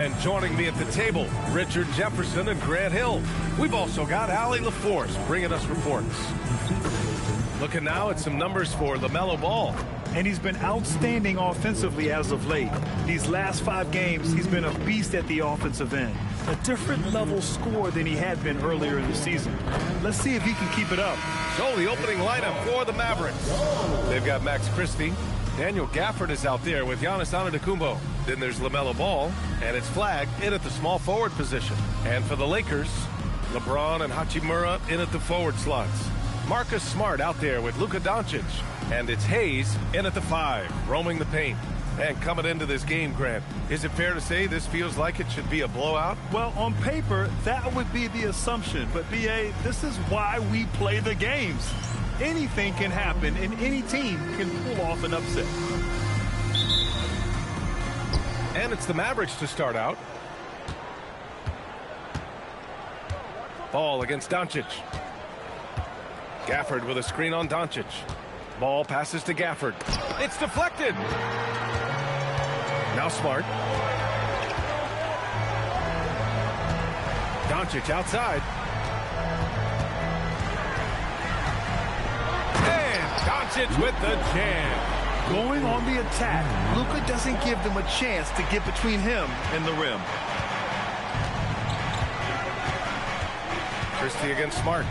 And joining me at the table, Richard Jefferson and Grant Hill. We've also got Allie LaForce bringing us reports. Looking now at some numbers for LaMelo Ball. And he's been outstanding offensively as of late. These last 5 games, he's been a beast at the offensive end. A different level score than he had been earlier in the season. Let's see if he can keep it up. So the opening lineup for the Mavericks. They've got Max Christie. Daniel Gafford is out there with Giannis Antetokounmpo. Then there's LaMelo Ball, and it's Flag in at the small forward position. And for the Lakers, LeBron and Hachimura in at the forward slots. Marcus Smart out there with Luka Doncic. And it's Hayes in at the 5, roaming the paint. And coming into this game, Grant, is it fair to say this feels like it should be a blowout? Well, on paper, that would be the assumption. But, B.A., this is why we play the games. Anything can happen, and any team can pull off an upset. And it's the Mavericks to start out. Ball against Doncic. Gafford with a screen on Doncic. Ball passes to Gafford. It's deflected. Now Smart. Doncic outside. And Doncic with the jam. Going on the attack, Luka doesn't give them a chance to get between him and the rim. Christie against Smart.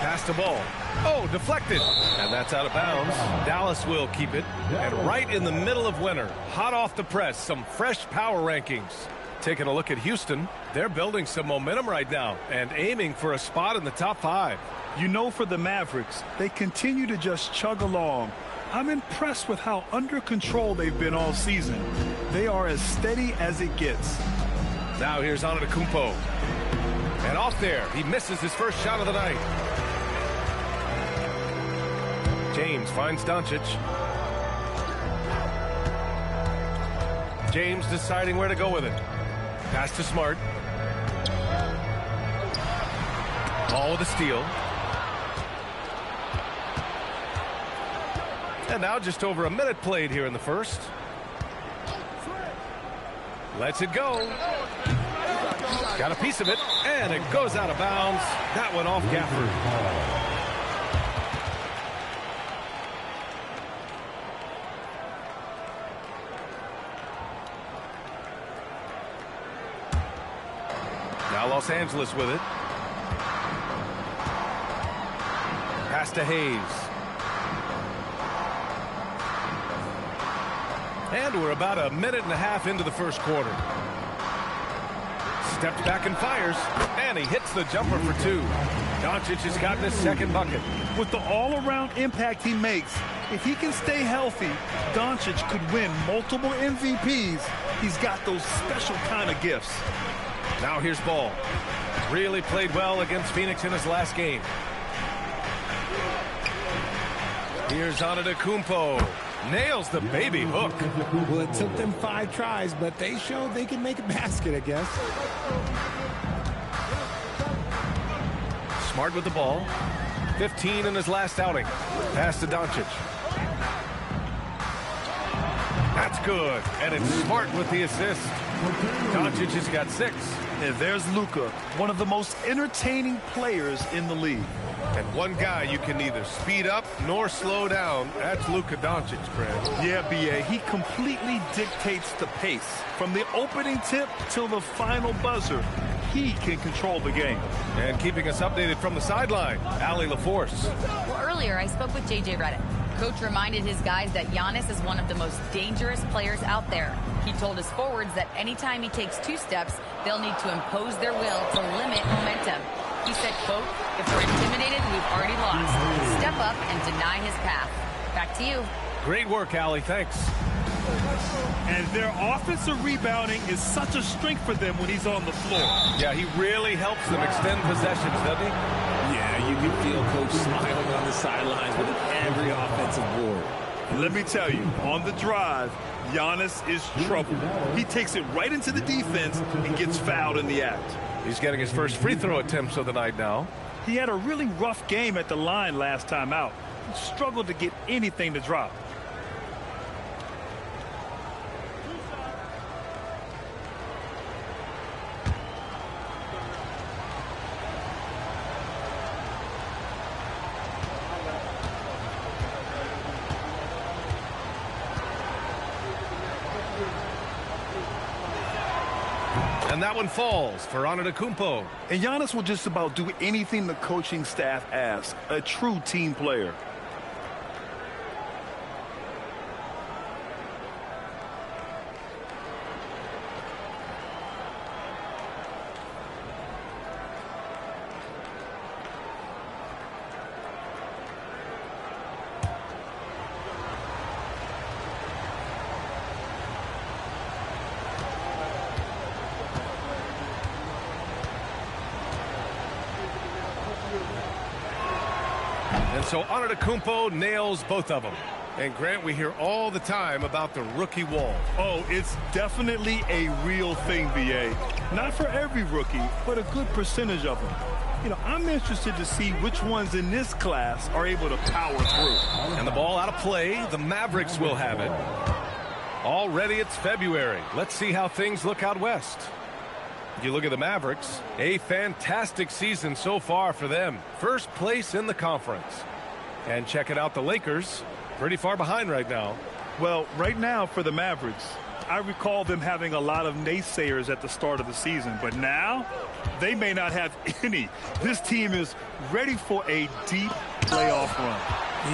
Pass the ball. Oh, deflected. And that's out of bounds. Dallas will keep it. And right in the middle of winter, hot off the press, some fresh power rankings. Taking a look at Houston, they're building some momentum right now and aiming for a spot in the top 5. You know, for the Mavericks, they continue to just chug along. I'm impressed with how under control they've been all season. They are as steady as it gets. Now here's Antetokounmpo. And off there, he misses his first shot of the night. James finds Doncic. James deciding where to go with it. Pass to Smart. Ball with a steal. And now just over a minute played here in the first. Lets it go. Got a piece of it, and it goes out of bounds. That one off Gafford. Now Los Angeles with it. Pass to Hayes. And we're about a minute and a half into the first quarter. Steps back and fires. And he hits the jumper for 2. Doncic has gotten his second bucket. With the all-around impact he makes, if he can stay healthy, Doncic could win multiple MVPs. He's got those special kind of gifts. Now here's Ball. Really played well against Phoenix in his last game. Here's Antetokounmpo. Nails the baby hook. Well, it took them 5 tries, but they showed they can make a basket, I guess. Smart with the ball. 15 in his last outing. Pass to Doncic. That's good. And it's Smart with the assist. Doncic has got 6. And there's Luka, one of the most entertaining players in the league. And one guy you can neither speed up nor slow down. That's Luka Doncic, Brad. Yeah, B.A., he completely dictates the pace. From the opening tip till the final buzzer, he can control the game. And keeping us updated from the sideline, Allie LaForce. Well, earlier I spoke with J.J. Redick. Coach reminded his guys that Giannis is one of the most dangerous players out there. He told his forwards that anytime he takes 2 steps, they'll need to impose their will to limit momentum. He said, quote, "If we're intimidated, we've already lost. Step up and deny his path." Back to you. Great work, Allie. Thanks. And their offensive rebounding is such a strength for them when he's on the floor. Yeah, he really helps them extend possessions, doesn't he? Yeah, you can feel Coach smiling on the sidelines with every offensive board. Let me tell you, on the drive, Giannis is trouble. He takes it right into the defense and gets fouled in the act. He's getting his first free throw attempts of the night now. He had a really rough game at the line last time out. He struggled to get anything to drop. And that one falls for Antetokounmpo. And Giannis will just about do anything the coaching staff asks. A true team player. And so Antetokounmpo nails both of them. And Grant, we hear all the time about the rookie wall. Oh, it's definitely a real thing, BA. Not for every rookie, but a good percentage of them. You know, I'm interested to see which ones in this class are able to power through. And the ball out of play. The Mavericks will have it. Already it's February. Let's see how things look out west. If you look at the Mavericks, a fantastic season so far for them. First place in the conference. And check it out, the Lakers, pretty far behind right now. Well, right now for the Mavericks, I recall them having a lot of naysayers at the start of the season, but now they may not have any. This team is ready for a deep playoff run.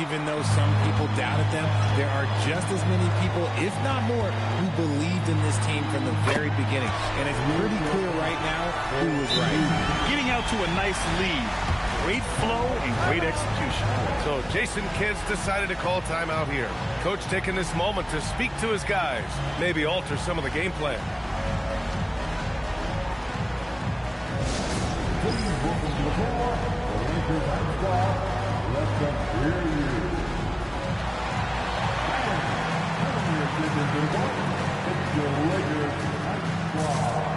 Even though some people doubted them, there are just as many people, if not more, who believed in this team from the very beginning. And it's pretty clear right now who was right. Getting out to a nice lead. Great flow and great execution. So Jason Kidd's decided to call timeout here. Coach taking this moment to speak to his guys, maybe alter some of the game plan. Please welcome to the floor, the Lakers high squad. Let them hear you. It's the Lakers high squad.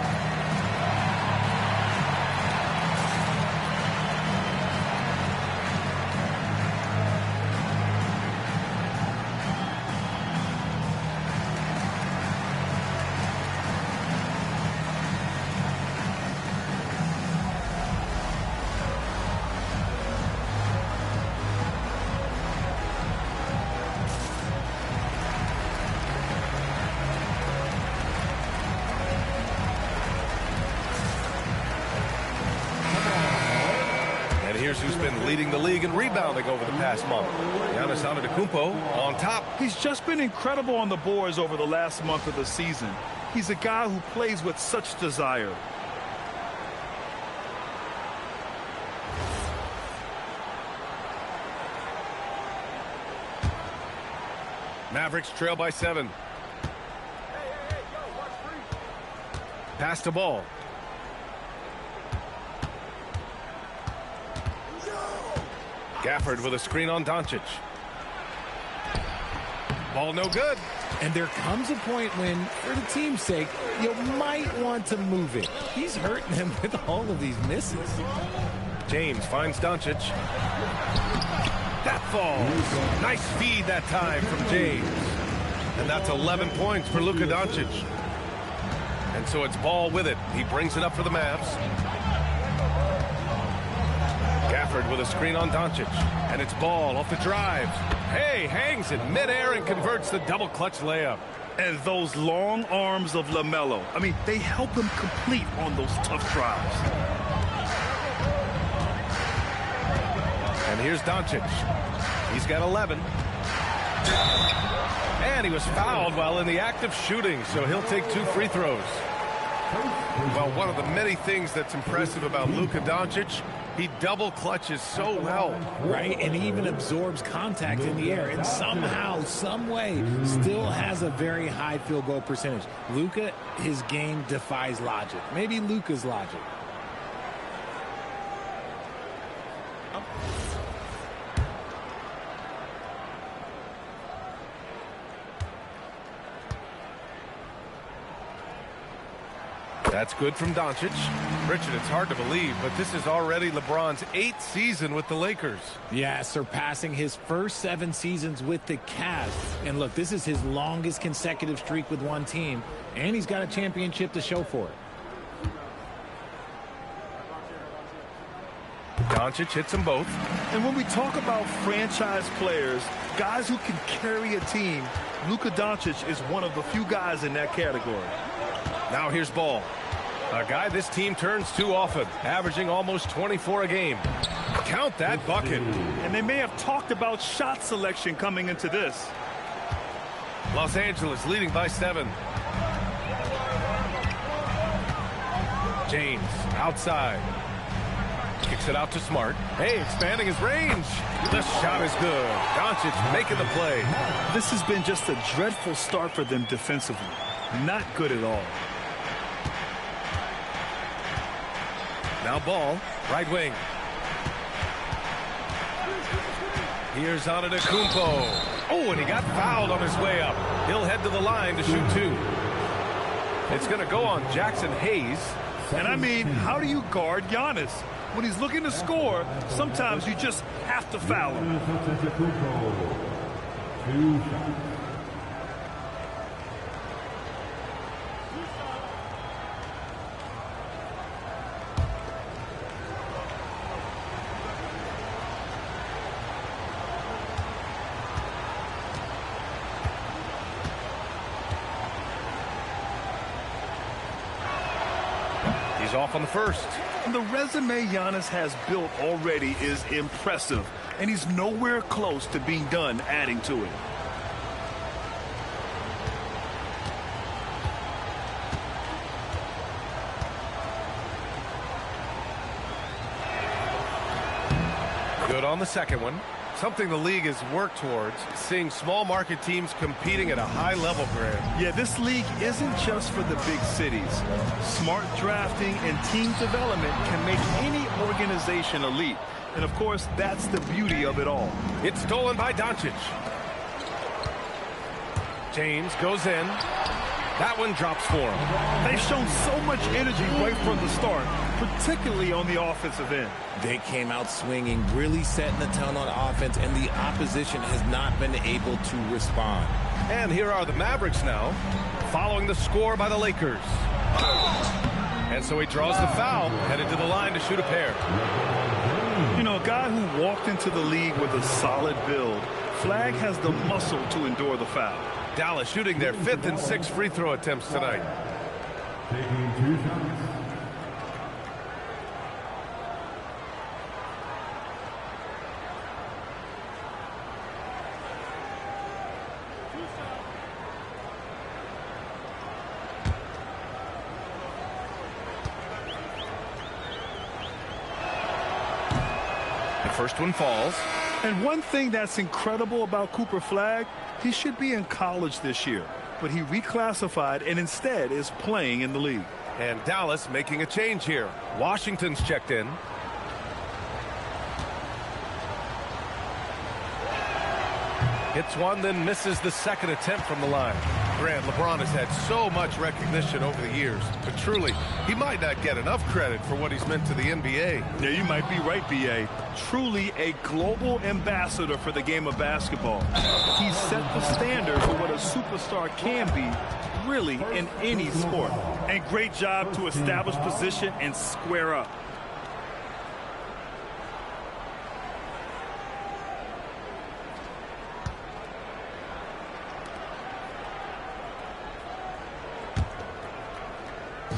Here's who's been leading the league in rebounding over the past month. Giannis Antetokounmpo on top. He's just been incredible on the boards over the last month of the season. He's a guy who plays with such desire. Mavericks trail by 7. Pass the ball. Gafford with a screen on Doncic. Ball no good. And there comes a point when, for the team's sake, you might want to move it. He's hurting them with all of these misses. James finds Doncic. That falls. Nice feed that time from James. And that's 11 points for Luka Doncic. And so it's Ball with it. He brings it up for the Mavs. Gafford with a screen on Doncic. And it's Ball off the drive. Hey, hangs in midair and converts the double clutch layup. And those long arms of LaMelo, I mean, they help him complete on those tough drives. And here's Doncic. He's got 11. And he was fouled while in the act of shooting, so he'll take 2 free throws. Well, one of the many things that's impressive about Luka Doncic, he double clutches so well. Right, and he even absorbs contact in the air and somehow, some way, still has a very high field goal percentage. Luka, his game defies logic. Maybe Luka's logic. That's good from Doncic. Richard, it's hard to believe, but this is already LeBron's 8th season with the Lakers. Yeah, surpassing his first 7 seasons with the Cavs. And look, this is his longest consecutive streak with one team, and he's got a championship to show for it. Doncic hits them both. And when we talk about franchise players, guys who can carry a team, Luka Doncic is one of the few guys in that category. Now here's Ball. A guy this team turns to often, averaging almost 24 a game. Count that bucket. And they may have talked about shot selection coming into this. Los Angeles leading by 7. James outside. Kicks it out to Smart. Hey, expanding his range. The shot is good. Doncic making the play. This has been just a dreadful start for them defensively. Not good at all. Now Ball, right wing. Here's Antetokounmpo. Oh, and he got fouled on his way up. He'll head to the line to shoot 2. It's going to go on Jackson Hayes. And I mean, how do you guard Giannis? When he's looking to score, sometimes you just have to foul him. He's off on the first. And the resume Giannis has built already is impressive, and he's nowhere close to being done adding to it. Good on the second one. Something the league has worked towards, seeing small market teams competing at a high level, Grant. Yeah, this league isn't just for the big cities. Smart drafting and team development can make any organization elite. And of course, that's the beauty of it all. It's stolen by Doncic. James goes in. That one drops for him. They've shown so much energy right from the start, particularly on the offensive end. They came out swinging, really setting the tone on offense, and the opposition has not been able to respond. And here are the Mavericks now, following the score by the Lakers. And so he draws the foul, headed to the line to shoot a pair. You know, a guy who walked into the league with a solid build, Flag has the muscle to endure the foul. Dallas shooting their 5th and 6th free throw attempts tonight. Taking 2 shots. The first one falls. And one thing that's incredible about Cooper Flag, he should be in college this year, but he reclassified and instead is playing in the league. And Dallas making a change here. Washington's checked in. Hits one, then misses the second attempt from the line. Grant, LeBron has had so much recognition over the years, but truly, he might not get enough credit for what he's meant to the NBA. Yeah, you might be right, B.A. Truly a global ambassador for the game of basketball. He set the standard for what a superstar can be, really, in any sport. And great job to establish position and square up.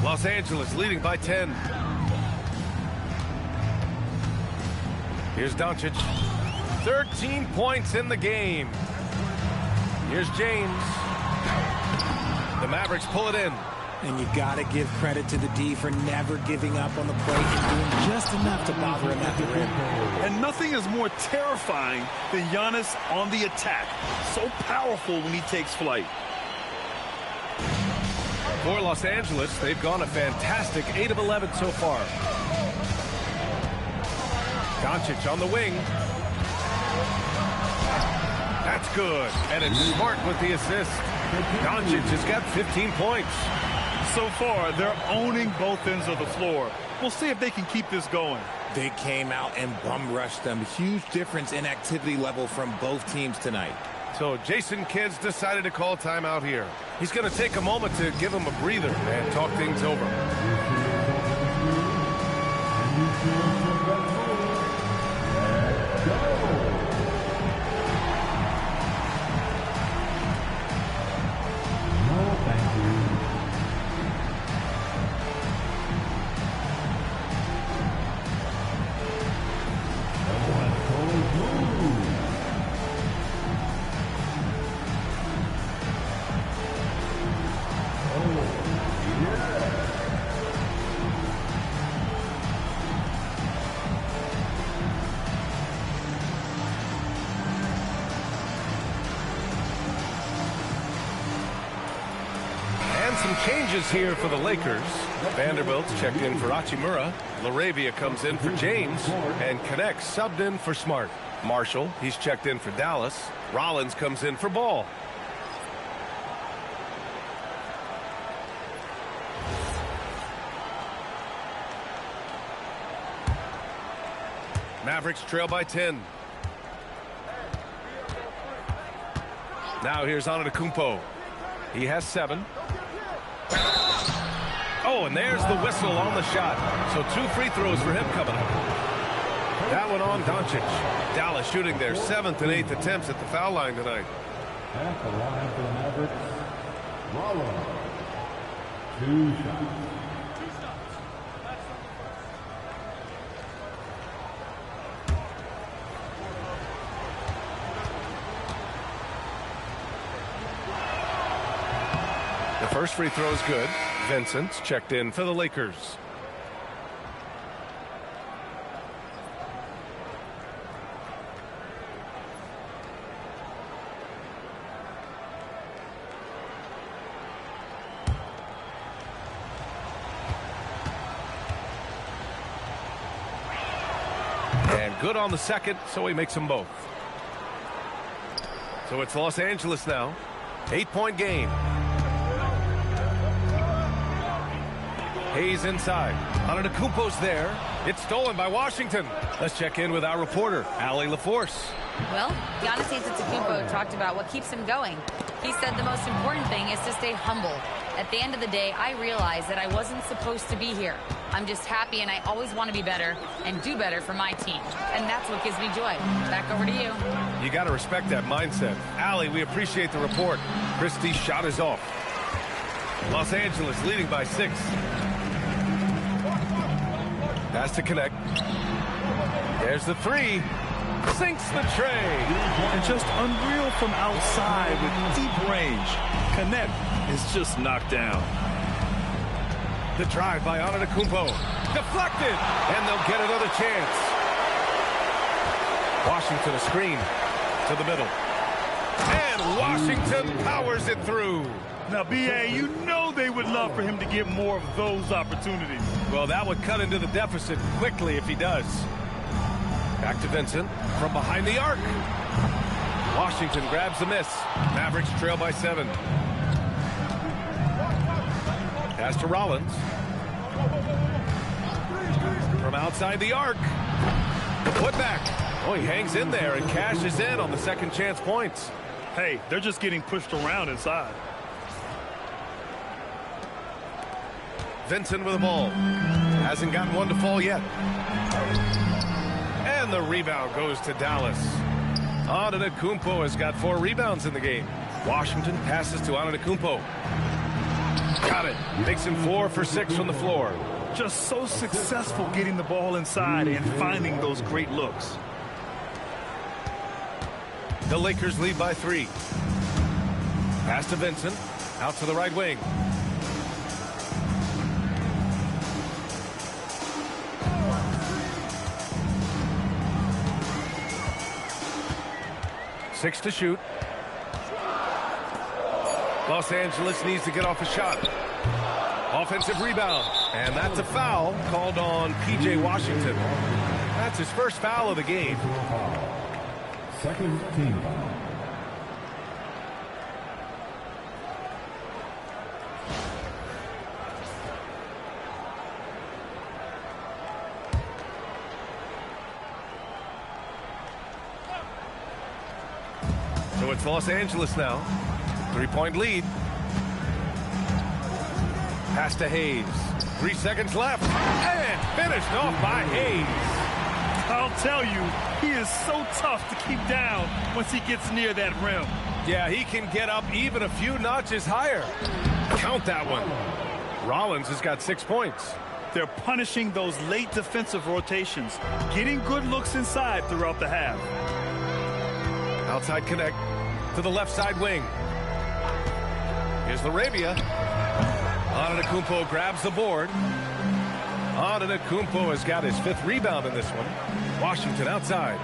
Los Angeles leading by 10. Here's Doncic. 13 points in the game. Here's James. The Mavericks pull it in. And you got to give credit to the D for never giving up on the plate and doing just enough to bother him at the rim. And nothing is more terrifying than Giannis on the attack. So powerful when he takes flight. For Los Angeles, they've gone a fantastic 8 of 11 so far. Doncic on the wing. That's good. And it's Smart with the assist. Doncic has got 15 points. So far, they're owning both ends of the floor. We'll see if they can keep this going. They came out and bum rushed them. Huge difference in activity level from both teams tonight. So Jason Kidd's decided to call timeout here. He's going to take a moment to give him a breather and talk things over. Changes here for the Lakers. Vanderbilt's checked in for Hachimura. LaRavia comes in for James. And Connect subbed in for Smart. Marshall, he's checked in for Dallas. Rollins comes in for Ball. Mavericks trail by 10. Now here's Antetokounmpo. He has 7. Oh, and there's the whistle on the shot. So 2 free throws for him coming up. That one on Doncic. Dallas shooting their 7th and 8th attempts at the foul line tonight. At the line for the Mavericks, Rollins. 2 shots. The first free throw is good. Vincent's checked in for the Lakers. And good on the second, so he makes them both. So it's Los Angeles now. 8-point game. Hayes inside. Antetokounmpo's there. It's stolen by Washington. Let's check in with our reporter, Allie LaForce. Well, Giannis Antetokounmpo talked about what keeps him going. He said the most important thing is to stay humble. At the end of the day, I realized that I wasn't supposed to be here. I'm just happy, and I always want to be better and do better for my team. And that's what gives me joy. Back over to you. You got to respect that mindset. Allie, we appreciate the report. Christie's shot is off. Los Angeles leading by 6. Pass to Connect. There's the 3. Sinks the tray. And just unreal from outside with deep range. Connect is just knocked down. The drive by Antetokounmpo. Deflected. And they'll get another chance. Washington a screen to the middle. And Washington powers it through. Now, B.A., you know they would love for him to get more of those opportunities. Well, that would cut into the deficit quickly if he does. Back to Vincent from behind the arc. Washington grabs the miss. Mavericks trail by 7. Pass to Rollins. From outside the arc. The putback. Oh, he hangs in there and cashes in on the second chance points. Hey, they're just getting pushed around inside. Vincent with the ball. Hasn't gotten one to fall yet. And the rebound goes to Dallas. Antetokounmpo has got 4 rebounds in the game. Washington passes to Antetokounmpo. Got it. Makes him 4 for 6 from the floor. Just so successful getting the ball inside and finding those great looks. The Lakers lead by 3. Pass to Vincent. Out to the right wing. Six to shoot. Los Angeles needs to get off a shot. Offensive rebound. And that's a foul called on P.J. Washington. That's his first foul of the game. Second team foul. So it's Los Angeles now. 3-point lead. Pass to Hayes. 3 seconds left. And finished off by Hayes. I'll tell you, he is so tough to keep down once he gets near that rim. Yeah, he can get up even a few notches higher. Count that one. Rollins has got 6 points. They're punishing those late defensive rotations, getting good looks inside throughout the half. Outside connect to the left side wing. Here's LaRavia. Antetokounmpo grabs the board. Antetokounmpo has got his 5th rebound in this one. Washington outside.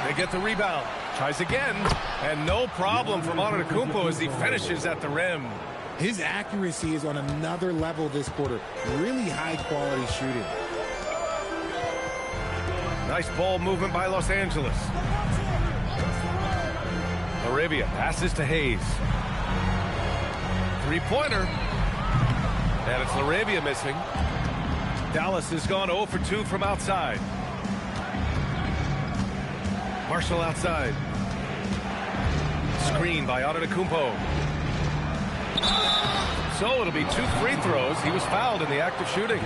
They get the rebound. Tries again. And no problem from Antetokounmpo as he finishes at the rim. His accuracy is on another level this quarter. Really high-quality shooting. Nice ball movement by Los Angeles. Arabia passes to Hayes. Three-pointer. And it's Arabia missing. Dallas has gone 0 for 2 from outside. Marshall outside. Screen by Antetokounmpo. So it'll be 2 free throws. He was fouled in the act of shooting.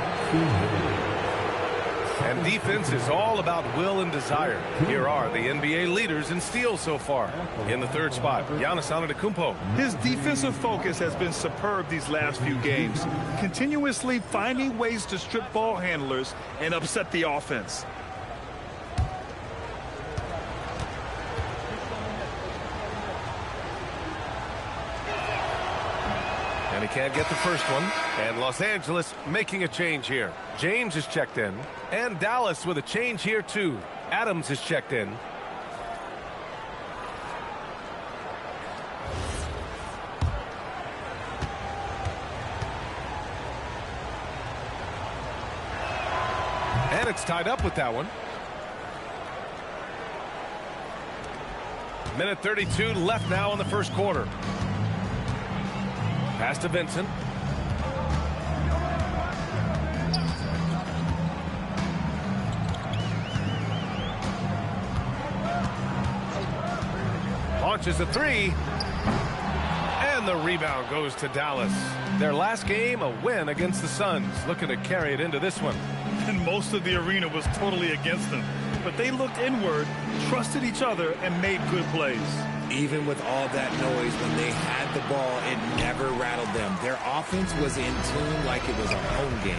And defense is all about will and desire. Here are the NBA leaders in steals so far. In the third spot, Giannis Antetokounmpo. His defensive focus has been superb these last few games, continuously finding ways to strip ball handlers and upset the offense. And he can't get the first one. And Los Angeles making a change here. James is checked in. And Dallas with a change here too. Adams is checked in. And it's tied up with that one. Minute 32 left now in the first quarter. Pass to Vincent. Launches a three. And the rebound goes to Dallas. Their last game, a win against the Suns. Looking to carry it into this one. And most of the arena was totally against them. But they looked inward, trusted each other, and made good plays. Even with all that noise, when they had the ball, it never rattled them. Their offense was in tune like it was a home game.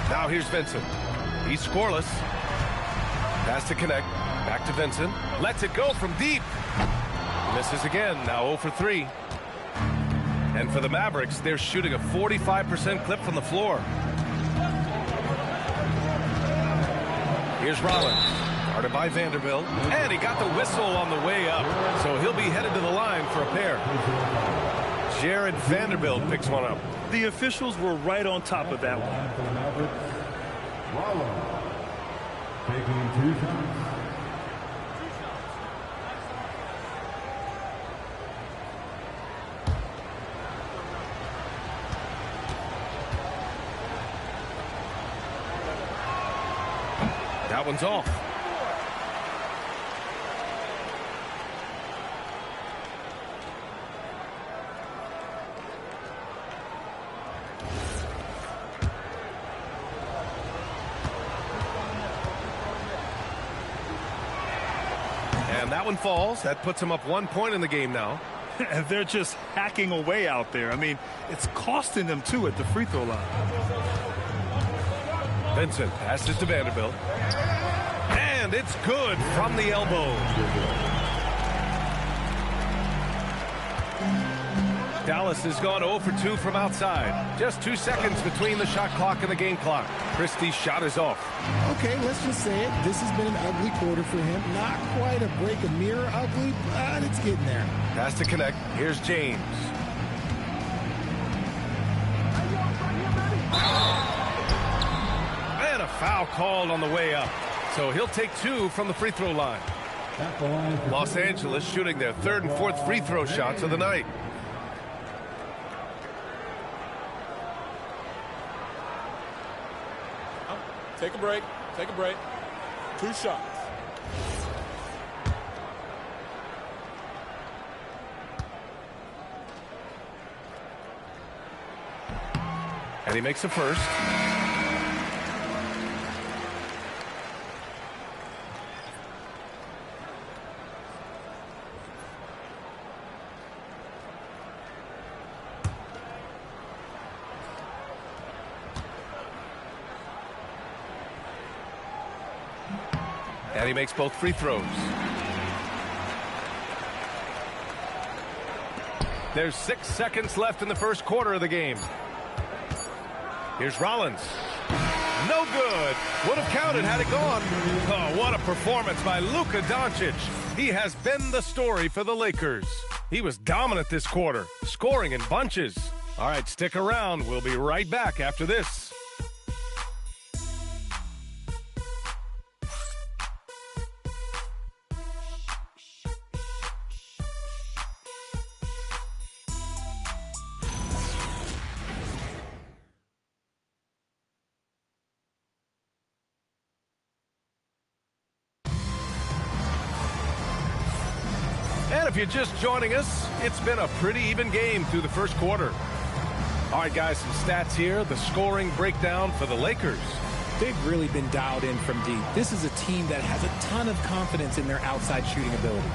Now here's Vincent. He's scoreless. Pass to connect. Back to Vincent. Lets it go from deep. Misses again. Now 0 for 3. And for the Mavericks, they're shooting a 45% clip from the floor. Here's Rollins. Guarded by Vanderbilt. And he got the whistle on the way up. So he'll be headed to the line for a pair. Jared Vanderbilt picks one up. The officials were right on top of that one. For the Mavericks, Rollins taking 2 shots. That one's off. And that one falls. That puts him up 1 point in the game now. And they're just hacking away out there. I mean, it's costing them, too, at the free throw line. Vincent passes to Vanderbilt. And it's good from the elbow. Dallas has gone 0 for 2 from outside. Just 2 seconds between the shot clock and the game clock. Christie's shot is off. Okay, let's just say it. This has been an ugly quarter for him. Not quite a break a mirror ugly, but it's getting there. Pass to connect. Here's James. And a foul called on the way up. So he'll take 2 from the free throw line. Los Angeles shooting their 3rd and 4th free throw shots of the night. Take a break. Take a break. 2 shots. And he makes the first. And he makes both free throws. There's 6 seconds left in the first quarter of the game. Here's Rollins. No good. Would have counted had it gone. Oh, what a performance by Luka Doncic. He has been the story for the Lakers. He was dominant this quarter, scoring in bunches. All right, stick around. We'll be right back after this. And if you're just joining us, it's been a pretty even game through the first quarter. All right, guys, some stats here. The scoring breakdown for the Lakers. They've really been dialed in from deep. This is a team that has a ton of confidence in their outside shooting ability.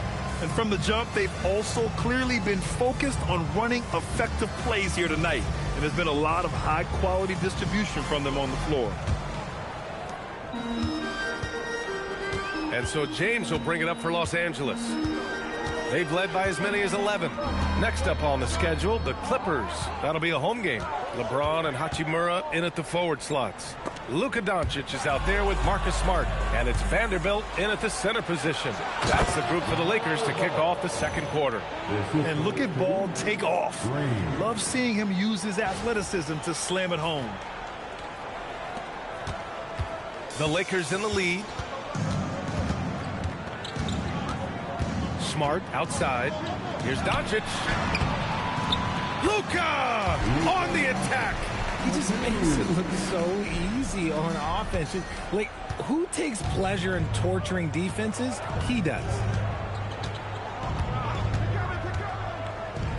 And from the jump, they've also clearly been focused on running effective plays here tonight. And there's been a lot of high-quality distribution from them on the floor. And so James will bring it up for Los Angeles. They've led by as many as 11. Next up on the schedule, the Clippers. That'll be a home game. LeBron and Hachimura in at the forward slots. Luka Doncic is out there with Marcus Smart. And it's Vanderbilt in at the center position. That's the group for the Lakers to kick off the second quarter. And look at Ball take off. Love seeing him use his athleticism to slam it home. The Lakers in the lead. Smart outside. Here's Doncic. Luka on the attack. He just makes it look so easy on offense. Like, who takes pleasure in torturing defenses? He does.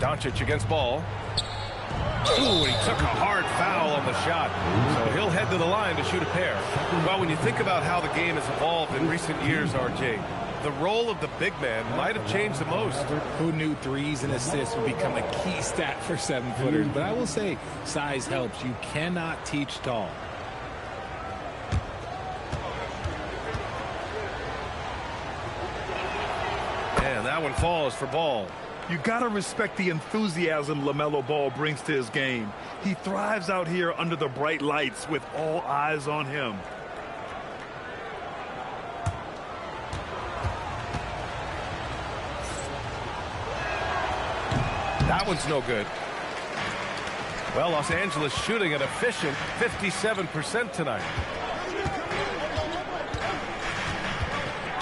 Doncic against Ball. Ooh, he took a hard foul on the shot. So he'll head to the line to shoot a pair. Well, when you think about how the game has evolved in recent years, RJ, the role of the big man might have changed the most. Who knew threes and assists would become a key stat for 7-footers? But I will say, size helps. You cannot teach tall. And that one falls for Ball. You gotta respect the enthusiasm LaMelo Ball brings to his game. He thrives out here under the bright lights with all eyes on him. That one's no good. Well, Los Angeles shooting an efficient 57% tonight.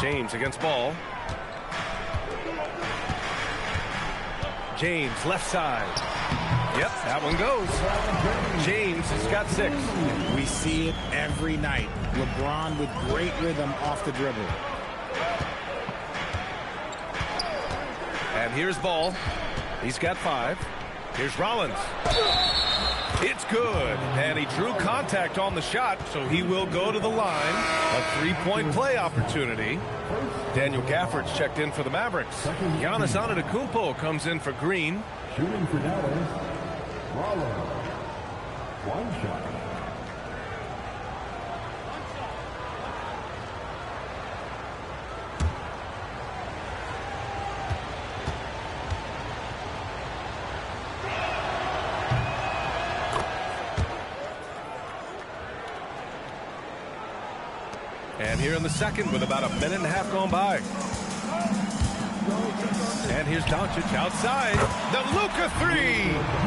James against Ball. James left side. Yep, that one goes. James has got 6. We see it every night. LeBron with great rhythm off the dribble. And here's Ball. He's got 5. Here's Rollins. It's good. And he drew contact on the shot, so he will go to the line. A 3-point play opportunity. Daniel Gafford's checked in for the Mavericks. Giannis Antetokounmpo comes in for Green. Shooting for Dallas, Rollins. One shot. And here in the second with about a minute and a half gone by. And here's Doncic outside. The Luka 3.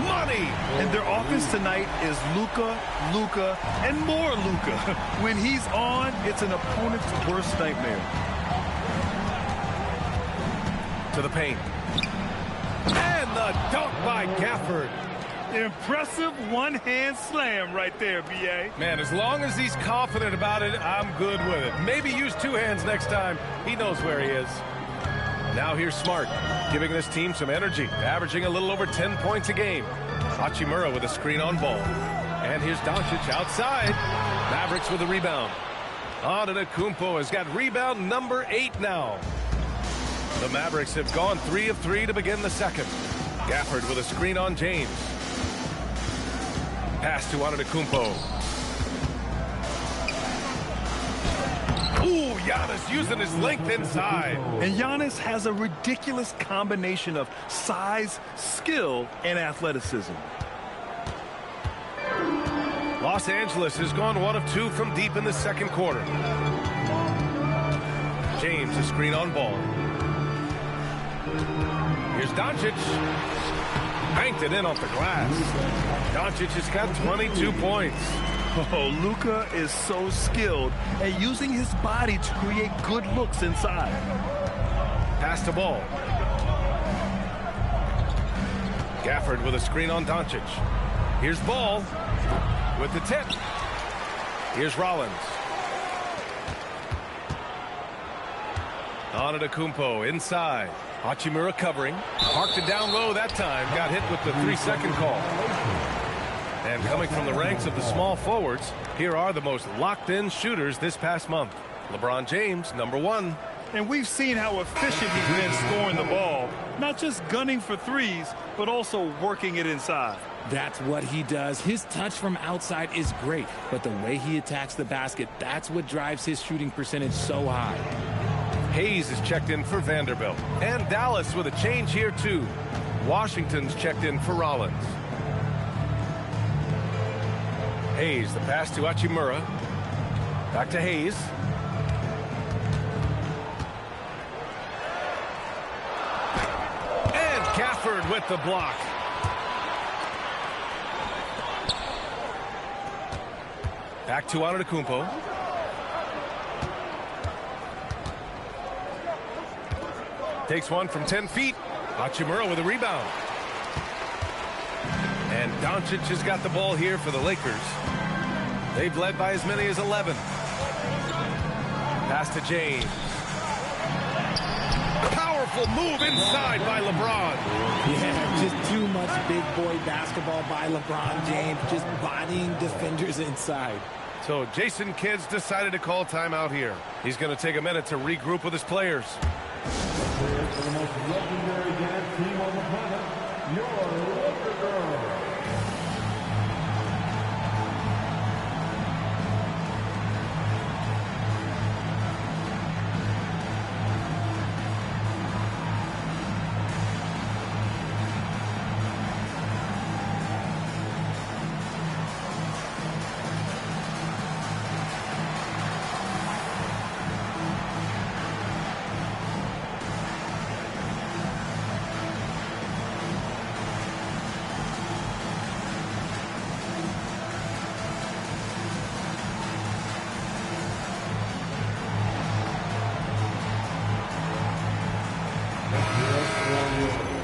Money. And their offense tonight is Luka, Luka, and more Luka. When he's on, it's an opponent's worst nightmare. To the paint. And the dunk by Gafford. Impressive one-hand slam right there, B.A. Man, as long as he's confident about it, I'm good with it. Maybe use 2 hands next time. He knows where he is. Now here's Smart, giving this team some energy, averaging a little over 10 points a game. Hachimura with a screen on Ball. And here's Doncic outside. Mavericks with a rebound. Antetokounmpo has got rebound number 8 now. The Mavericks have gone 3 of 3 to begin the second. Gafford with a screen on James. Pass to Antetokounmpo. Ooh, Giannis using his length inside. And Giannis has a ridiculous combination of size, skill, and athleticism. Los Angeles has gone 1 of 2 from deep in the second quarter. James, a screen on Ball. Here's Doncic. Banked it in off the glass. Doncic has got 22 points. Oh, Luka is so skilled at using his body to create good looks inside. Pass the ball. Gafford with a screen on Doncic. Here's Ball with the tip. Here's Rollins. Antetokounmpo inside. Hachimura covering. Parked it down low that time. Got hit with the 3-second call. And coming from the ranks of the small forwards, here are the most locked-in shooters this past month. LeBron James, #1. And we've seen how efficient he's been scoring the ball. Not just gunning for threes, but also working it inside. That's what he does. His touch from outside is great, but the way he attacks the basket, that's what drives his shooting percentage so high. Hayes is checked in for Vanderbilt. And Dallas with a change here, too. Washington's checked in for Rollins. Hayes, the pass to Hachimura. Back to Hayes. And Gafford with the block. Back to Antetokounmpo. Takes one from 10 feet. Hachimura with a rebound. And Doncic has got the ball here for the Lakers. They've led by as many as 11. Pass to James. Powerful move inside by LeBron. Yeah, just too much big boy basketball by LeBron James, just bodying defenders inside. So Jason Kidd's decided to call timeout here. He's going to take a minute to regroup with his players. For the most legendary dance team on the planet, your Laker Girls.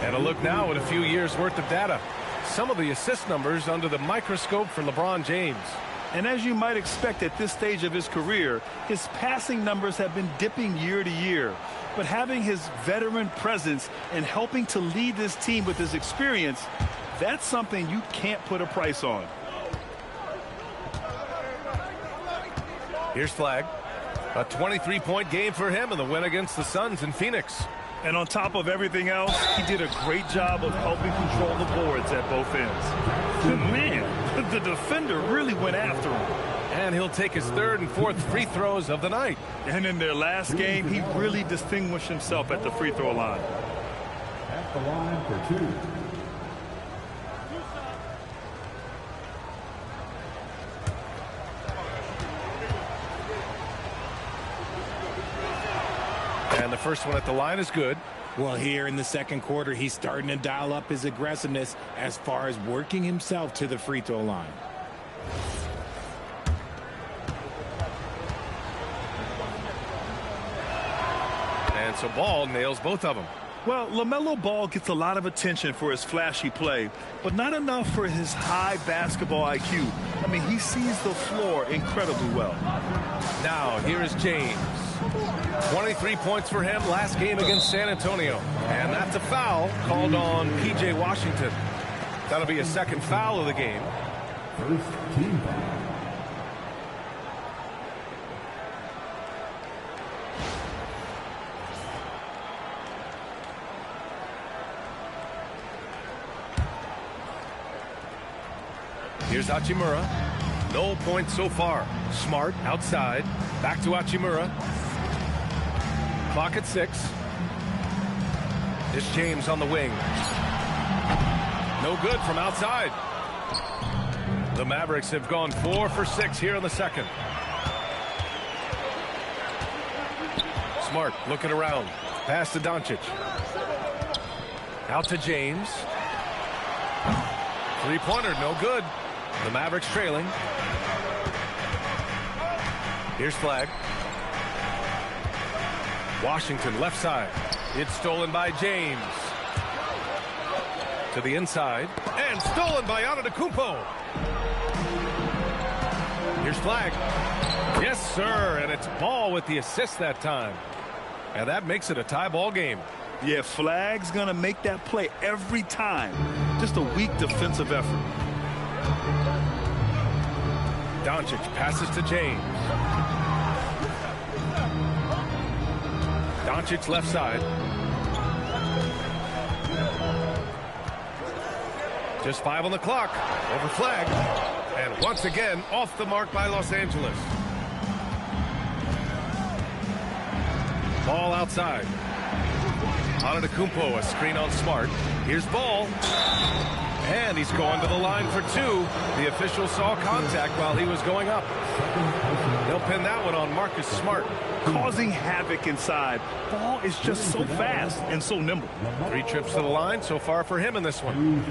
And a look now at a few years worth of data. Some of the assist numbers under the microscope for LeBron James. And as you might expect at this stage of his career, his passing numbers have been dipping year to year. But having his veteran presence and helping to lead this team with his experience, that's something you can't put a price on. Here's Flagg. A 23-point game for him in the win against the Suns in Phoenix. And on top of everything else, he did a great job of helping control the boards at both ends. Good man, the defender really went after him. And he'll take his third and fourth free throws of the night. And in their last game, he really distinguished himself at the free throw line. At the line for 2. And the first one at the line is good. Well, here in the second quarter, he's starting to dial up his aggressiveness as far as working himself to the free throw line. And so Ball nails both of them. Well, LaMelo Ball gets a lot of attention for his flashy play, but not enough for his high basketball IQ. I mean, he sees the floor incredibly well. Now, here is James. 23 points for him last game against San Antonio. And that's a foul called on P.J. Washington. That'll be a second foul of the game. First team foul. Here's Hachimura. No points so far. Smart outside. Back to Hachimura. Clock at 6. This James on the wing. No good from outside. The Mavericks have gone 4 for 6 here in the second. Smart looking around. Pass to Doncic. Out to James. Three-pointer, no good. The Mavericks trailing. Here's Flag. Washington left side. It's stolen by James. To the inside. And stolen by Antetokounmpo. Here's Flag. Yes, sir. And it's Ball with the assist that time. And that makes it a tie ball game. Yeah, Flag's going to make that play every time. Just a weak defensive effort. Doncic passes to James. Doncic left side. Just 5 on the clock. Over Flag. And once again, off the mark by Los Angeles. Ball outside. Antetokounmpo, a screen on Smart. Here's Ball. And he's going to the line for 2. The official saw contact while he was going up. They'll pin that one on Marcus Smart. Causing havoc inside. Ball is just so fast and so nimble. 3 trips to the line so far for him in this one.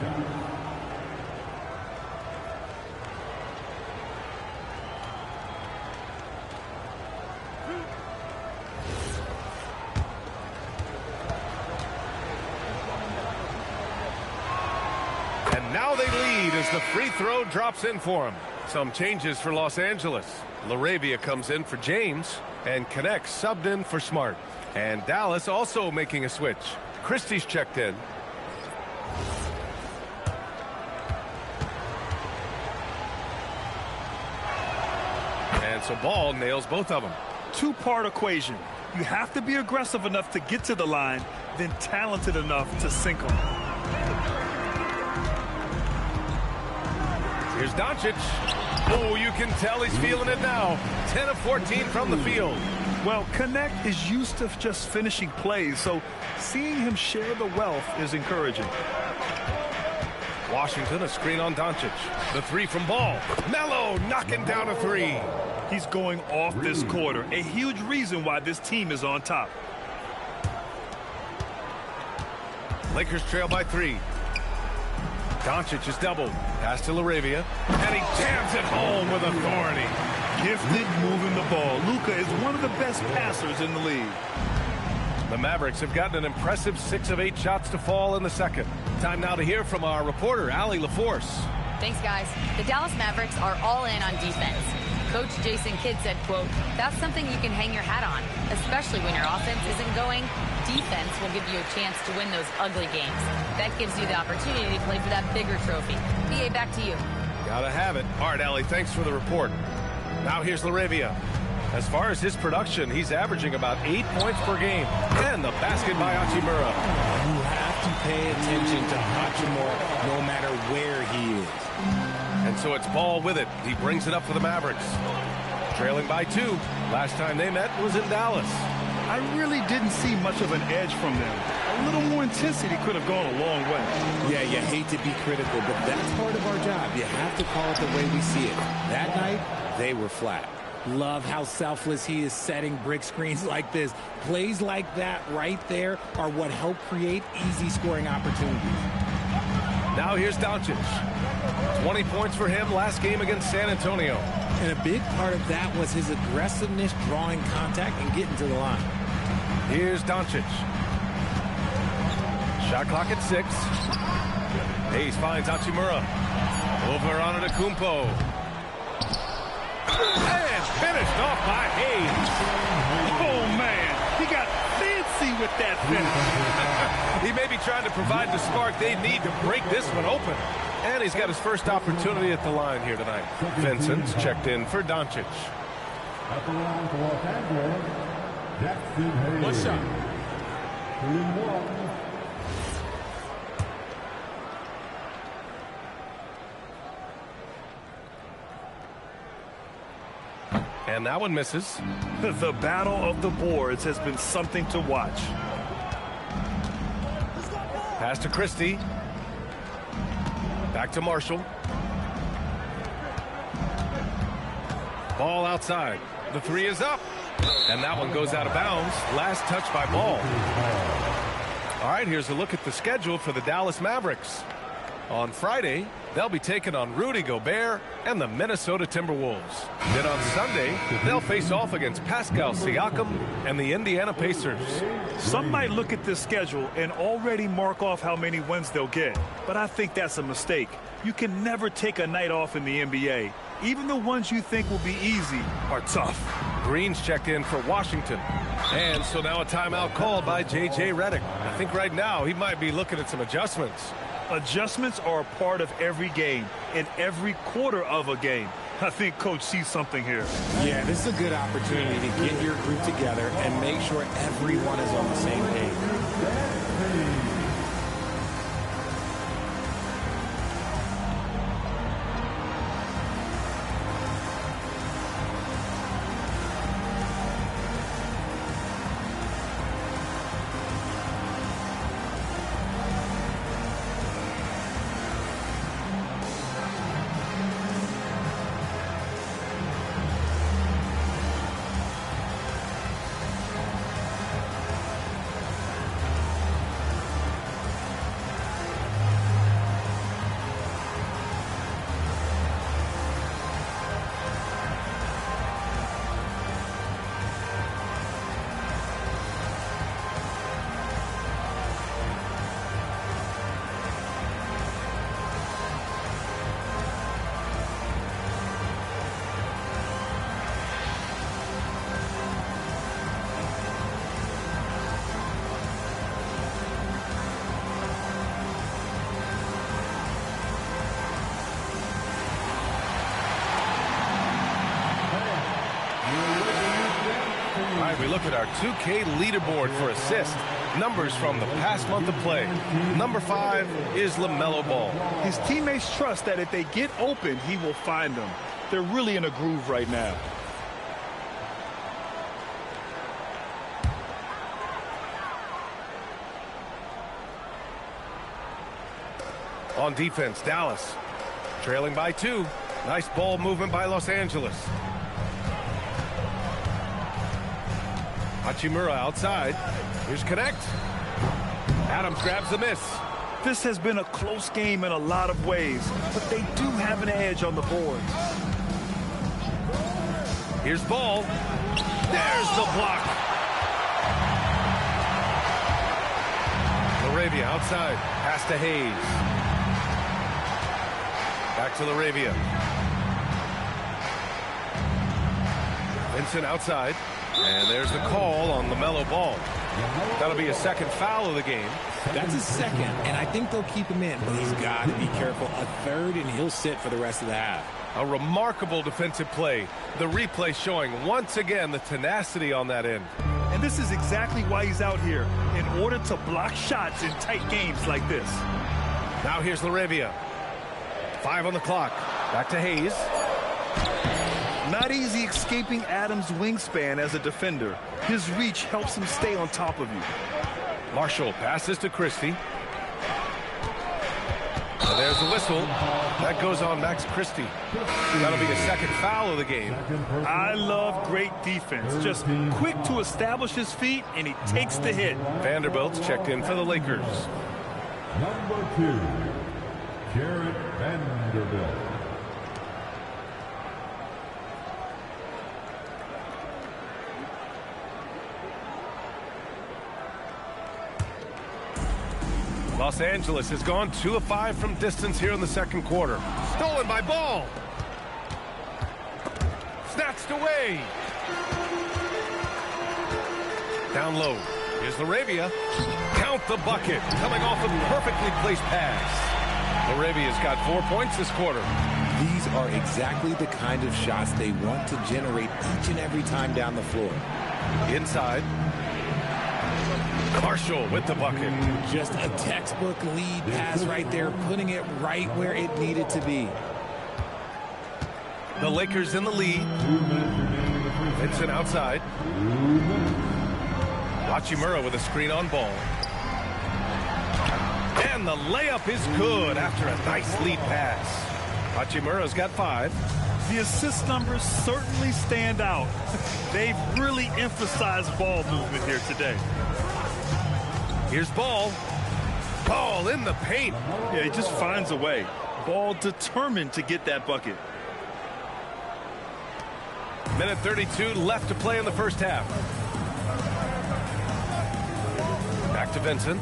Now they lead as the free throw drops in for him. Some changes for Los Angeles. LaRavia comes in for James and connects subbed in for Smart. And Dallas also making a switch. Christie's checked in. And so Ball nails both of them. Two-part equation. You have to be aggressive enough to get to the line, then talented enough to sink them. Here's Doncic. Oh, you can tell he's feeling it now. 10 of 14 from the field. Well, Connect is used to just finishing plays, so seeing him share the wealth is encouraging. Washington, a screen on Doncic. The 3 from Ball. Melo knocking down a 3. He's going off this quarter. A huge reason why this team is on top. Lakers trail by 3. Doncic is doubled. Pass to LaRavia. And he jams it home with authority. Gifted moving the ball. Luka is one of the best passers in the league. The Mavericks have gotten an impressive 6 of 8 shots to fall in the second. Time now to hear from our reporter, Allie LaForce. Thanks, guys. The Dallas Mavericks are all in on defense. Coach Jason Kidd said, quote, "That's something you can hang your hat on, especially when your offense isn't going. Defense will give you a chance to win those ugly games. That gives you the opportunity to play for that bigger trophy." BA, back to you. Gotta have it. All right, Allie, thanks for the report. Now here's LaRavia. As far as his production, he's averaging about 8 points per game. And the basket by Hachimura. You have to pay attention to Hachimura no matter where he is. And so it's Ball with it. He brings it up for the Mavericks. Trailing by 2. Last time they met was in Dallas. I really didn't see much of an edge from them. A little more intensity could have gone a long way. Yeah, you hate to be critical, but that's part of our job. You have to call it the way we see it. That night, they were flat. Love how selfless he is setting brick screens like this. Plays like that right there are what help create easy scoring opportunities. Now here's Doncic. 20 points for him last game against San Antonio. And a big part of that was his aggressiveness, drawing contact, and getting to the line. Here's Doncic. Shot clock at 6. Hayes finds Hachimura. Over Antetokounmpo. And finished off by Hayes. Oh, man. He got fancy with that finish. He may be trying to provide the spark they need to break this one open. And he's got his first opportunity at the line here tonight. Vincent's checked in for Doncic. At the line for Los Angeles, Jackson Hayes. One shot. 3-1. And that one misses. The battle of the boards has been something to watch. Pass to Christie. Back to Marshall. Ball outside. The 3 is up. And that one goes out of bounds. Last touch by Ball. All right, here's a look at the schedule for the Dallas Mavericks. On Friday, they'll be taking on Rudy Gobert and the Minnesota Timberwolves. Then on Sunday, they'll face off against Pascal Siakam and the Indiana Pacers. Some might look at this schedule and already mark off how many wins they'll get, but I think that's a mistake. You can never take a night off in the NBA. Even the ones you think will be easy are tough. Green's checked in for Washington. And so now a timeout called by J.J. Redick. I think right now he might be looking at some adjustments. Adjustments are a part of every game, in every quarter of a game. I think Coach sees something here. Yeah, this is a good opportunity to get your group together and make sure everyone is on the same page. We look at our 2K leaderboard for assists. Numbers from the past month of play. Number 5 is LaMelo Ball. His teammates trust that if they get open, he will find them. They're really in a groove right now. On defense, Dallas trailing by 2. Nice ball movement by Los Angeles. Hachimura outside. Here's Connect. Adams grabs the miss. This has been a close game in a lot of ways, but they do have an edge on the board. Here's Ball. There's the block. Laravia outside. Pass to Hayes. Back to Laravia. Vincent outside. And there's the call on LaMelo Ball. That'll be a second foul of the game. That's his second, and I think they'll keep him in, but he's got to be careful. A third, and he'll sit for the rest of the half. A remarkable defensive play. The replay showing once again the tenacity on that end. And this is exactly why he's out here, in order to block shots in tight games like this. Now here's Laravia. 5 on the clock. Back to Hayes. Not easy escaping Adams' wingspan as a defender. His reach helps him stay on top of you. Marshall passes to Christie. And there's the whistle. That goes on Max Christie. That'll be a second foul of the game. I love great defense. Just quick to establish his feet, and he takes the hit. Vanderbilt's checked in for the Lakers. Number 2, Jarrett Vanderbilt. Los Angeles has gone 2 of 5 from distance here in the second quarter. Stolen by Ball. Snatched away. Down low. Here's Laravia. Count the bucket. Coming off a perfectly placed pass. Laravia's got 4 points this quarter. These are exactly the kind of shots they want to generate each and every time down the floor. Inside. Marshall with the bucket. Just a textbook lead pass right there, putting it right where it needed to be. The Lakers in the lead. Vincent outside. Hachimura with a screen on Ball. And the layup is good after a nice lead pass. Hachimura's got 5. The assist numbers certainly stand out. They've really emphasized ball movement here today. Here's Ball. Ball in the paint. Yeah, he just finds a way. Ball determined to get that bucket. Minute 32 left to play in the first half. Back to Vincent.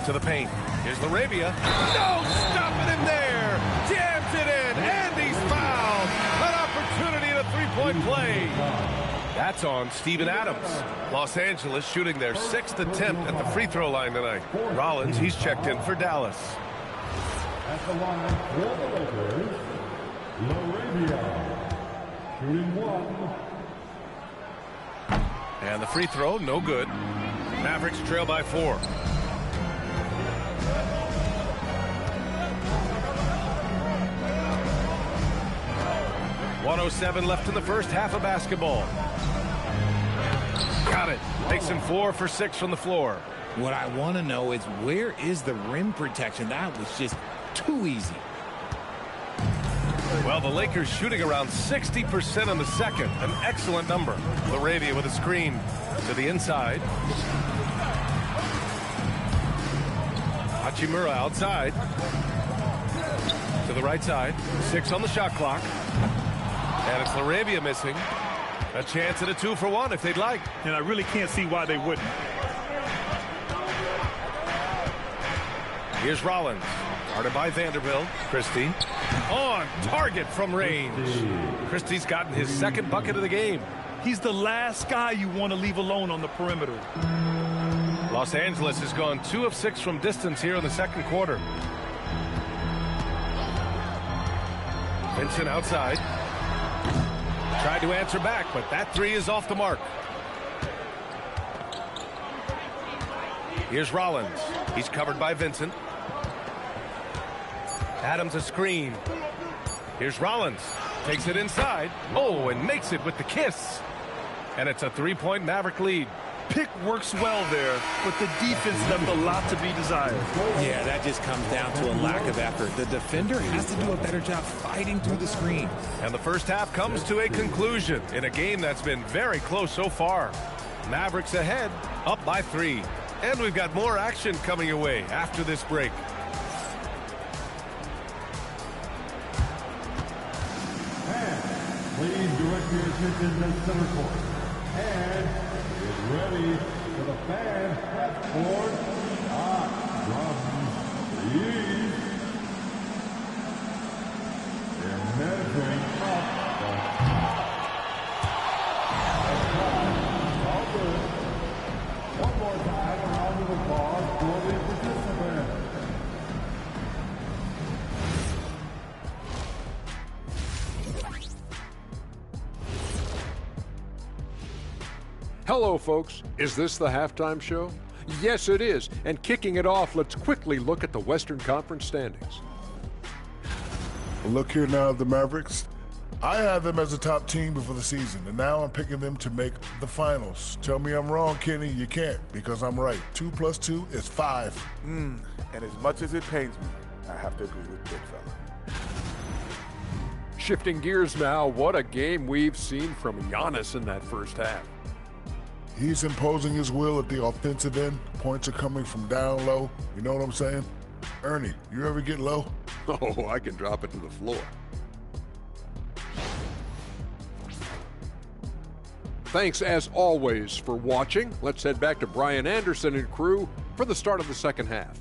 To the paint. Here's Laravia. No stopping him there. Jams it in. And he's fouled. An opportunity in a three-point play. That's on Steven Adams. Los Angeles shooting their 6th attempt at the free throw line tonight. Rollins, he's checked in for Dallas. At the line for the Lakers, Laravia, shooting 1. And the free throw, no good. Mavericks trail by 4. .107 left in the first half of basketball. Got it. Makes him 4 for 6 from the floor. What I want to know is, where is the rim protection? That was just too easy. Well, the Lakers shooting around 60% on the second. An excellent number. Laravia with a screen to the inside. Hachimura outside. To the right side. 6 on the shot clock. And it's Laravia missing. A chance at a 2-for-1 if they'd like. And I really can't see why they wouldn't. Here's Rollins. Guarded by Vanderbilt. Christie. On target from range. Christie's gotten his 2nd bucket of the game. He's the last guy you want to leave alone on the perimeter. Los Angeles has gone 2 of 6 from distance here in the second quarter. Vincent outside. Tried to answer back, but that 3 is off the mark. Here's Rollins. He's covered by Vincent. Adams a screen. Here's Rollins. Takes it inside. Oh, and makes it with the kiss. And it's a 3-point Maverick lead. Pick works well there, but the defense left a lot to be desired. Yeah, that just comes down to a lack of effort. The defender has to do a better job fighting through the screen. And the first half comes to a conclusion in a game that's been very close so far. Mavericks ahead, up by 3. And we've got more action coming your way after this break. Please direct your attention to center court. And get ready for the fan half-court shot from the East. They're measuring up the top. All good. One more time, a round of applause for the participants. Hello, folks. Is this the halftime show? Yes, it is. And kicking it off, let's quickly look at the Western Conference standings. Look here now at the Mavericks. I had them as a top team before the season, and now I'm picking them to make the finals. Tell me I'm wrong, Kenny. You can't, because I'm right. 2 + 2 is 5. And as much as it pains me, I have to agree with Big Fella. Shifting gears now, what a game we've seen from Giannis in that first half. He's imposing his will at the offensive end. Points are coming from down low. You know what I'm saying? Ernie, you ever get low? Oh, I can drop it to the floor. Thanks, as always, for watching. Let's head back to Brian Anderson and crew for the start of the second half.